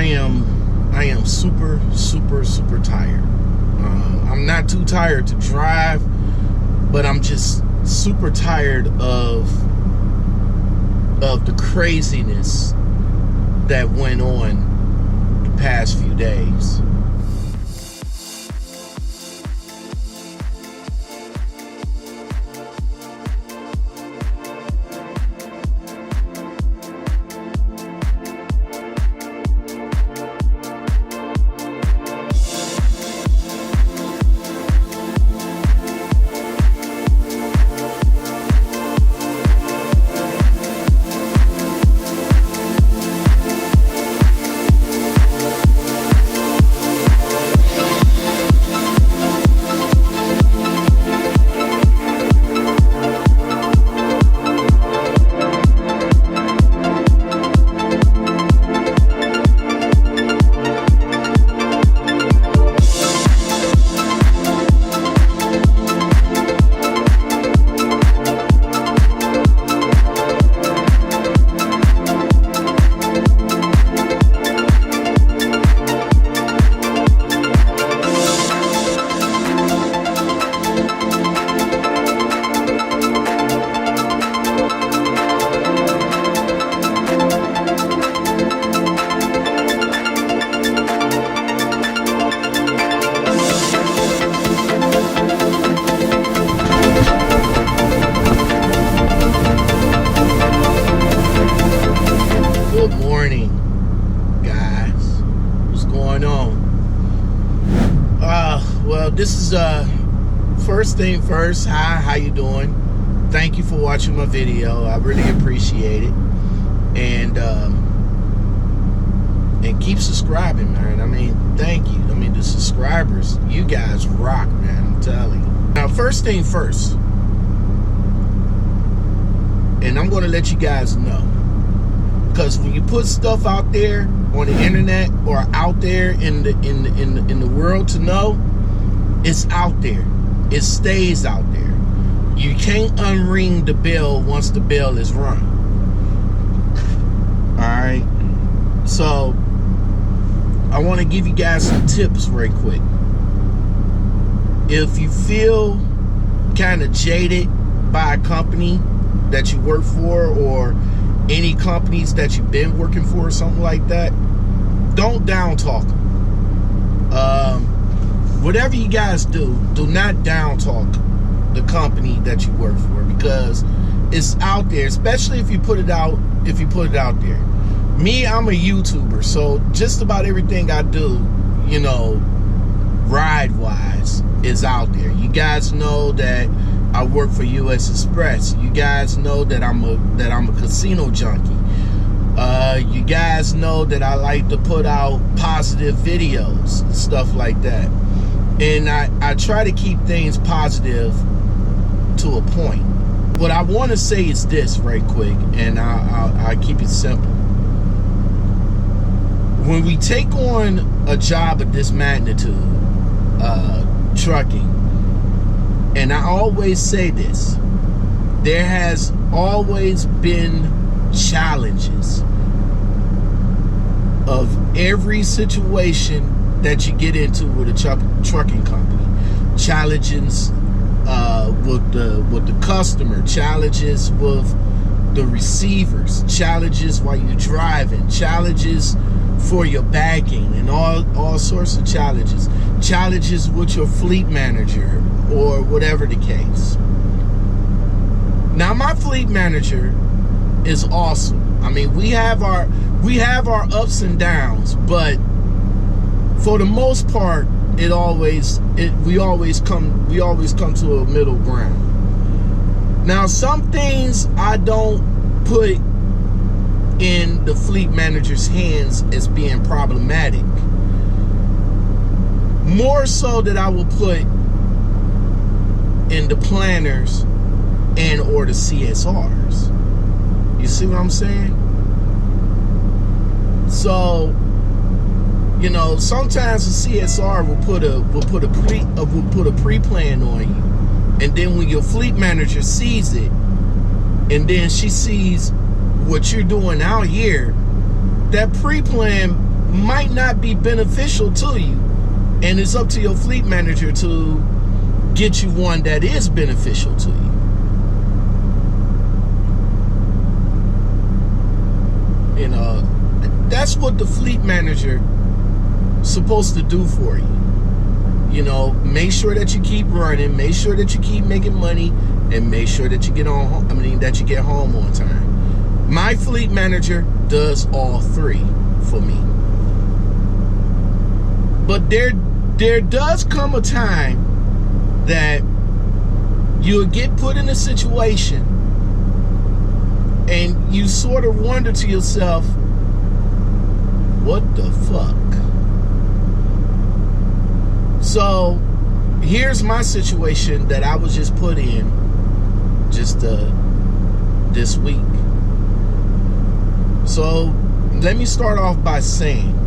I am super tired. I'm not too tired to drive, but I'm just super tired of the craziness that went on the past few days. Good morning, guys. What's going on? Well, this is first thing first. Hi, how you doing? Thank you for watching my video. I really appreciate it. And keep subscribing, man. I mean, thank you. I mean, the subscribers, you guys rock, man. I'm telling you. Now, first thing first, and I'm going to let you guys know, because when you put stuff out there on the internet or out there in the world to know, it's out there. It stays out there. You can't unring the bell once the bell is rung. All right. So I want to give you guys some tips right quick. If you feel kind of jaded by a company that you work for, or any companies that you've been working for or something like that, don't down talk them. Whatever you guys do not down talk the company that you work for, because it's out there, especially if you put it out there. Me, I'm a YouTuber, so just about everything I do, you know, ride wise, is out there. You guys know that I work for US XPRESS. You guys know that I'm a casino junkie. You guys know that I like to put out positive videos and stuff like that. And I try to keep things positive to a point. What I want to say is this right quick, and I'll keep it simple. When we take on a job of this magnitude, trucking, and I always say this, there has always been challenges of every situation that you get into with a trucking company. Challenges with the customer, challenges with the receivers, challenges while you're driving, challenges for your bagging, and all sorts of challenges with your fleet manager, or whatever the case. Now, my fleet manager is awesome. I mean, we have our ups and downs, but for the most part, we always come to a middle ground. Now, some things I don't put in the fleet manager's hands as being problematic. More so that I will put in the planners and or the CSRs. You see what I'm saying? So, you know, sometimes the CSR will put a pre-plan on you, and then when your fleet manager sees it, and then she sees what you're doing out here, that pre-plan might not be beneficial to you, and it's up to your fleet manager to get you one that is beneficial to you. You know, that's what the fleet manager is supposed to do for you. You know, make sure that you keep running, make sure that you keep making money, and make sure that you get that you get home on time. My fleet manager does all three for me. But there does come a time that you'll get put in a situation and you sort of wonder to yourself, what the fuck? So here's my situation that I was just put in just this week. So let me start off by saying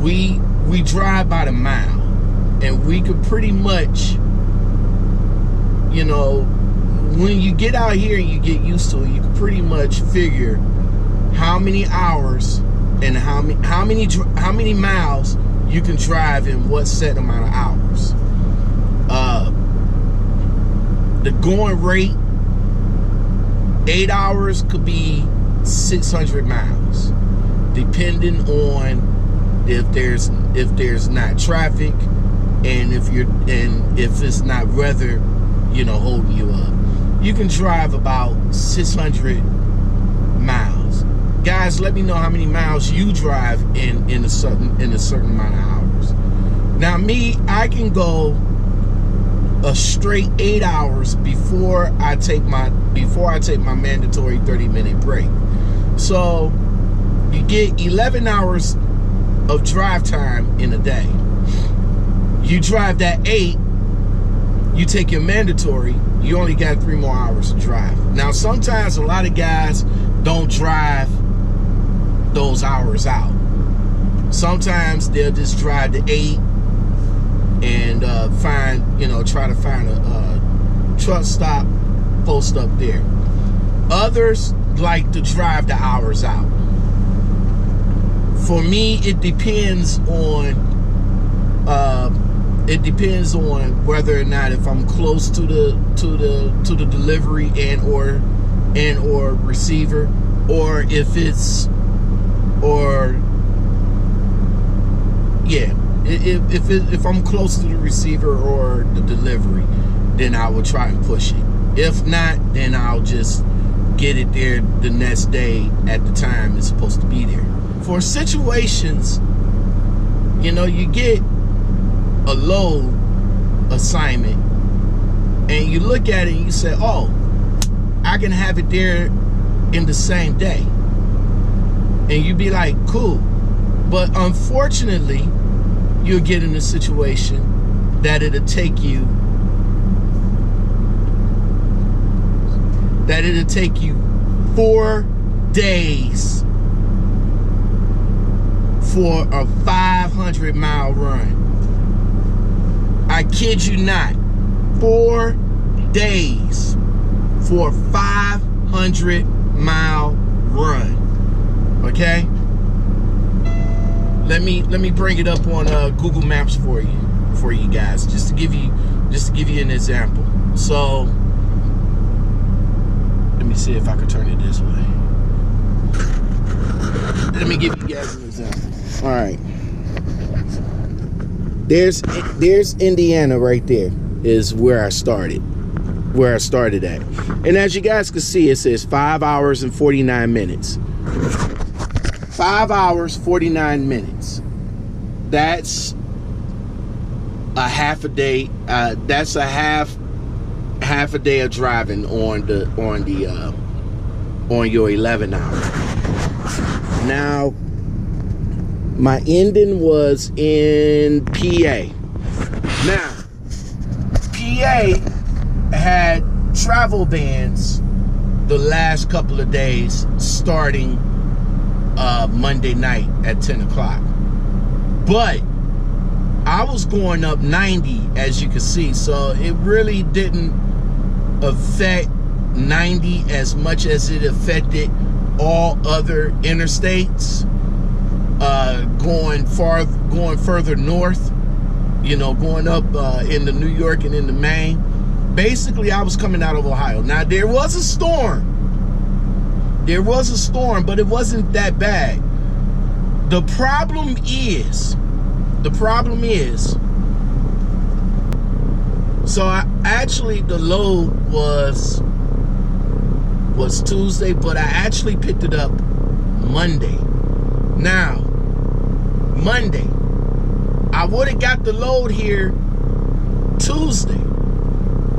we drive by the mile, and we could pretty much, you know, when you get out here and you get used to it, you can pretty much figure how many hours and how many miles you can drive in what set amount of hours. The going rate, 8 hours could be 600 miles, depending on if there's not traffic, and if it's not weather, you know, holding you up. You can drive about 600 miles. Guys, let me know how many miles you drive in a certain amount of hours. Now me, I can go a straight 8 hours before I take my mandatory 30-minute break. So you get 11 hours of drive time in a day. You drive that 8, you take your mandatory, you only got 3 more hours to drive. Now sometimes a lot of guys don't drive those hours out. Sometimes they'll just drive the 8 and try to find a truck stop, post up there. Others like to drive the hours out. For me, it depends on whether or not, if I'm close to the delivery and or receiver, or if I'm close to the receiver or the delivery, then I will try and push it. If not, then I'll just get it there the next day at the time it's supposed to be there. For situations, you know, you get a load assignment and you look at it and you say, oh, I can have it there in the same day. And you be like, cool. But unfortunately, you'll get in a situation that it'll take you 4 days for a 500-mile run. I kid you not. 4 days for a 500-mile run. Okay? Let me bring it up on Google Maps for you guys, just to give you an example. So let me see if I can turn it this way. Let me give you guys an example. All right, there's Indiana right there is where I started at, and as you guys can see, it says 5 hours and 49 minutes. 5 hours 49 minutes. That's a half a day. That's a half a day of driving on your 11 hours. Now, my ending was in PA. Now, PA had travel bans the last couple of days, starting Monday night at 10 o'clock. But I was going up 90, as you can see, so it really didn't affect 90 as much as it affected all other interstates. going further north, you know, going up into New York and into Maine. Basically, I was coming out of Ohio. Now, there was a storm. There was a storm, but it wasn't that bad. The problem is, so the load was Tuesday, but I actually picked it up Monday. Now, Monday, I would have got the load here Tuesday,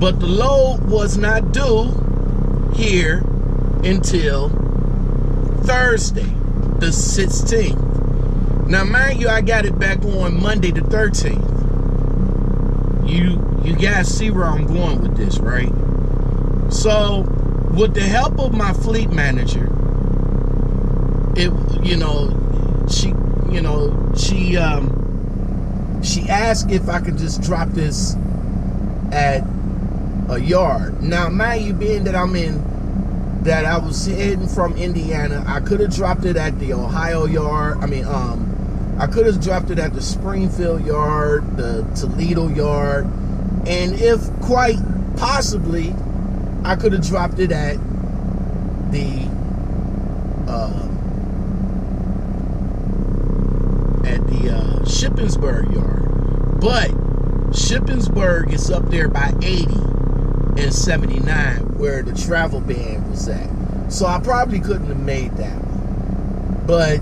but the load was not due here until Thursday, the 16th. Now, mind you, I got it back on Monday the 13th. You guys see where I'm going with this, right? So, with the help of my fleet manager, she asked if I could just drop this at a yard. Now, mind you, being that I was heading from Indiana, I could have dropped it at the Ohio yard. I could have dropped it at the Springfield yard, the Toledo yard, and if quite possibly, I could have dropped it at the Shippensburg yard. But Shippensburg is up there by 80 and 79 where the travel ban was at. So I probably couldn't have made that one. But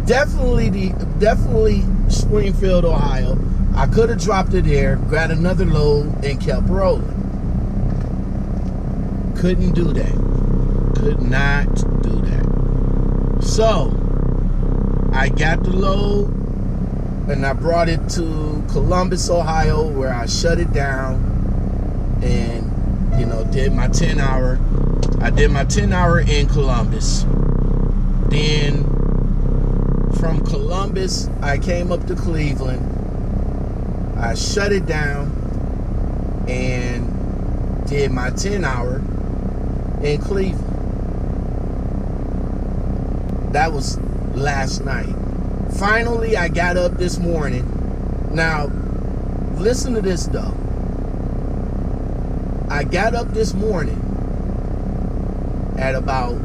definitely Springfield, Ohio. I could have dropped it there, got another load, and kept rolling. Couldn't do that. Could not do that. So I got the load and I brought it to Columbus, Ohio, where I shut it down and, you know, did my 10 hour. I did my 10 hour in Columbus. Then from Columbus, I came up to Cleveland. I shut it down and did my 10 hour in Cleveland. That was last night. Finally, I got up this morning. Now, listen to this though. I got up this morning at about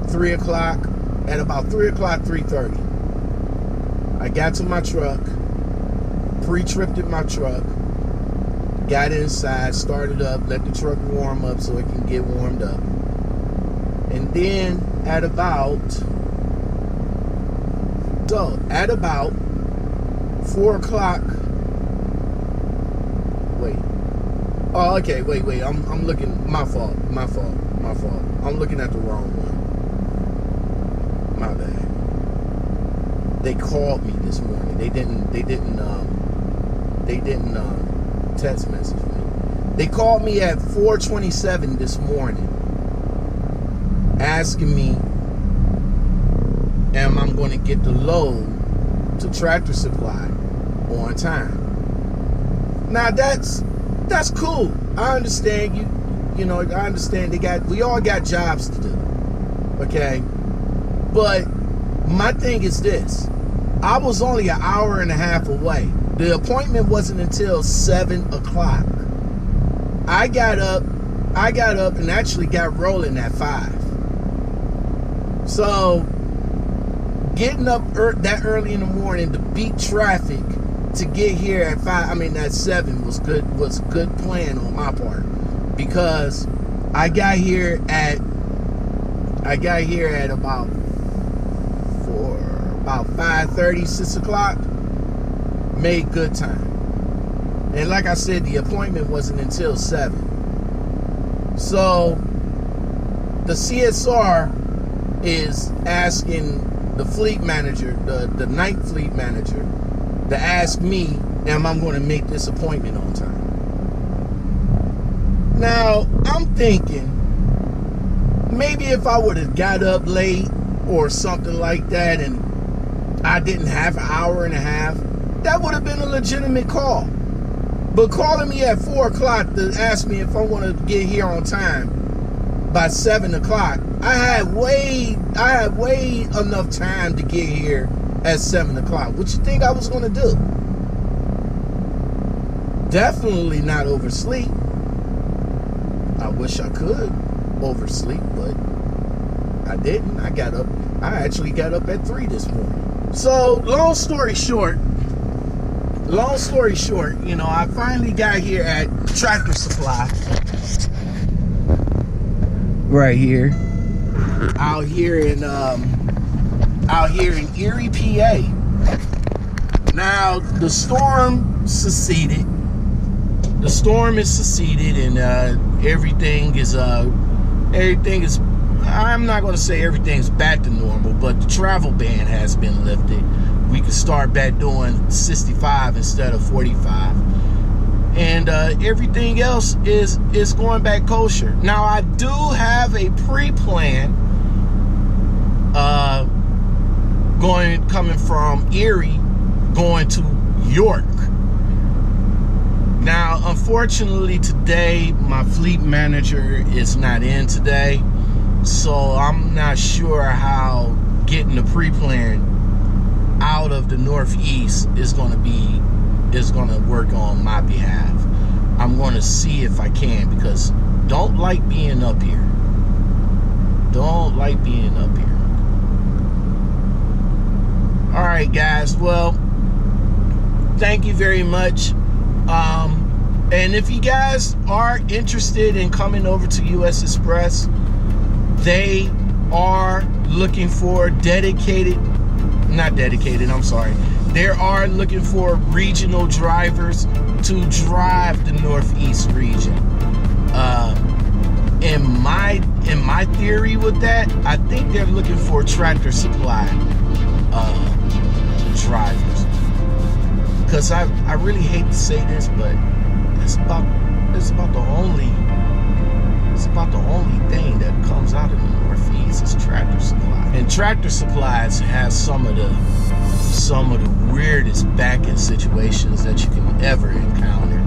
3 o'clock, 3:30. I got to my truck, pre-tripped at my truck, got inside, started up, let the truck warm up so it can get warmed up. And then at about 4 o'clock, wait, I'm looking, my fault. I'm looking at the wrong one. My bad. They called me this morning. They didn't text message me. They called me at 4:27 this morning, asking me, am I going to get the load to Tractor Supply on time? Now that's cool. I understand you know, I understand we all got jobs to do. Okay? But my thing is this. I was only an hour and a half away. The appointment wasn't until 7 o'clock. I got up and actually got rolling at 5. So getting up that early in the morning to beat traffic to get here at 7 was good plan on my part, because I got here at about 5:30, 6 o'clock, made good time. And like I said, the appointment wasn't until 7. So the CSR is asking the fleet manager, the night fleet manager, to ask me, am I going to make this appointment on time? Now, I'm thinking, maybe if I would have got up late or something like that and I didn't have an hour and a half, that would have been a legitimate call. But calling me at 4 o'clock to ask me if I want to get here on time, by 7 o'clock, I had way enough time to get here at 7 o'clock. What you think I was gonna do? Definitely not oversleep. I wish I could oversleep, but I didn't. I actually got up at 3 this morning. So long story short, you know, I finally got here at Tractor Supply. Right here. Out here in Erie, PA. Now the storm seceded. The storm is seceded, and everything is I'm not going to say everything's back to normal, but the travel ban has been lifted. We can start back doing 65 instead of 45, and everything else is going back kosher. Now I do have a pre-plan coming from Erie going to York. Now, unfortunately, today my fleet manager is not in today, so I'm not sure how getting the pre-plan out of the Northeast is going to work on my behalf. I'm going to see if I can, because don't like being up here. Don't like being up here. All right, guys. Well, thank you very much. And if you guys are interested in coming over to US XPRESS, they are looking for they are looking for regional drivers to drive the Northeast region. In my theory with that, I think they're looking for Tractor Supply drivers. Because I really hate to say this, but it's about the only thing that comes out of the Northeast is Tractor Supply. And Tractor Supplies has some of the weirdest back-end situations that you can ever encounter.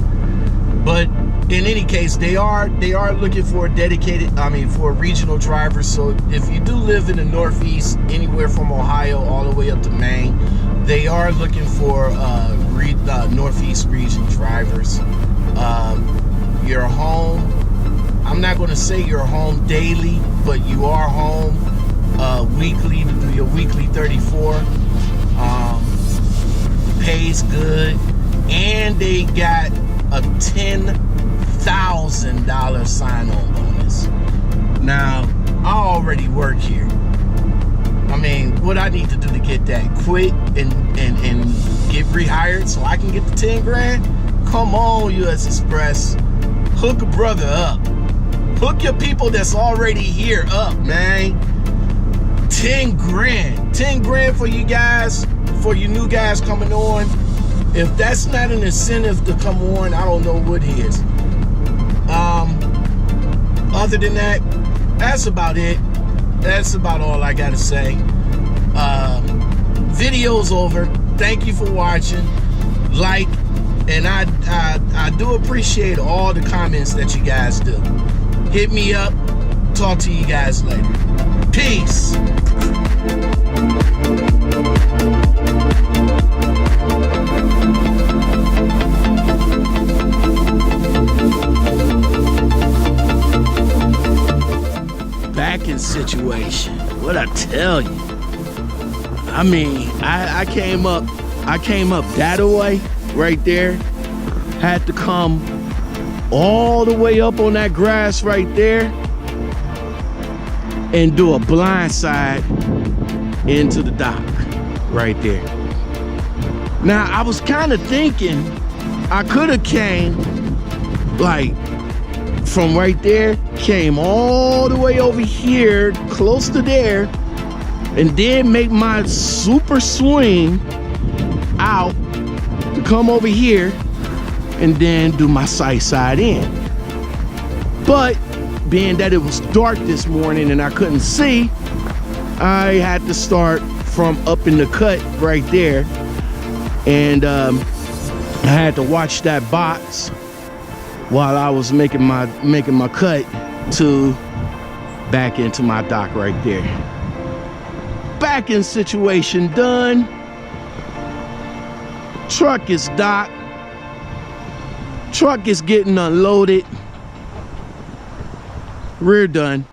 But in any case, they are looking for for regional drivers. So if you do live in the Northeast, anywhere from Ohio all the way up to Maine, they are looking for Northeast region drivers. You're home. I'm not going to say you're home daily, but you are home weekly to do your weekly 34. Pays good, and they got a $10,000 sign-on bonus. Now, I already work here. I mean, what I need to do to get that? Quit and get rehired so I can get the 10 grand? Come on, US XPRESS. Hook a brother up. Hook your people that's already here up, man. 10 grand. 10 grand for you guys, for you new guys coming on. If that's not an incentive to come on, I don't know what is. Other than that, that's about it. That's about all I gotta say. Video's over. Thank you for watching. Like, and I do appreciate all the comments that you guys do. Hit me up. Talk to you guys later. Peace. Backing situation. What I tell you. I mean, I came up that way, right there. Had to come all the way up on that grass right there and do a blind side into the dock right there. Now, I was kind of thinking I could have came like from right there, came all the way over here, close to there, and then make my super swing out to come over here and then do my side in. But being that it was dark this morning and I couldn't see, I had to start from up in the cut right there, and I had to watch that box while I was making my cut to Back into my dock right there. Back in situation done. Truck is docked. Truck is getting unloaded. Rear done.